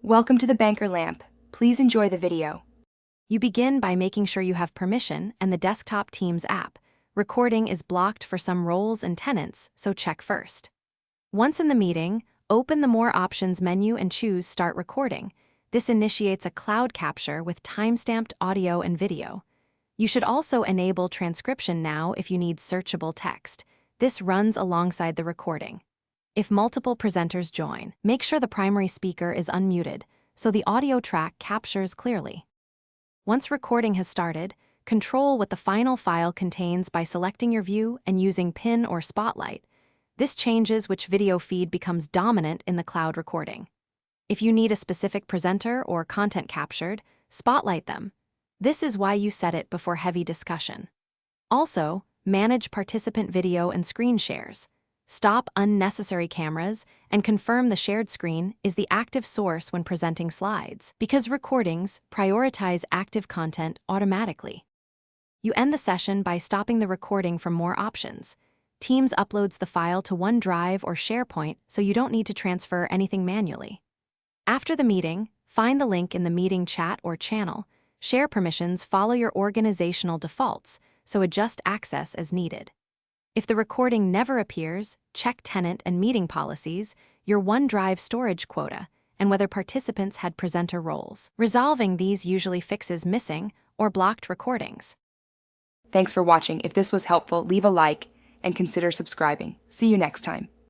Welcome to the Banker Lamp. Please enjoy the video. You begin by making sure you have permission and the desktop Teams app. Recording is blocked for some roles and tenants, so check first. Once in the meeting, open the More Options menu and choose Start Recording. This initiates a cloud capture with timestamped audio and video. You should also enable transcription now if you need searchable text. This runs alongside the recording. If multiple presenters join, make sure the primary speaker is unmuted so the audio track captures clearly. Once recording has started, control what the final file contains by selecting your view and using Pin or Spotlight. This changes which video feed becomes dominant in the cloud recording. If you need a specific presenter or content captured, spotlight them. This is why you set it before heavy discussion. Also, manage participant video and screen shares. Stop unnecessary cameras and confirm the shared screen is the active source when presenting slides, because recordings prioritize active content automatically. You end the session by stopping the recording from More Options. Teams uploads the file to OneDrive or SharePoint, so you don't need to transfer anything manually. After the meeting, find the link in the meeting chat or channel. Share permissions follow your organizational defaults, so adjust access as needed. If the recording never appears, check tenant and meeting policies, your OneDrive storage quota, and whether participants had presenter roles. Resolving these usually fixes missing or blocked recordings. Thanks for watching. If this was helpful, leave a like and consider subscribing. See you next time.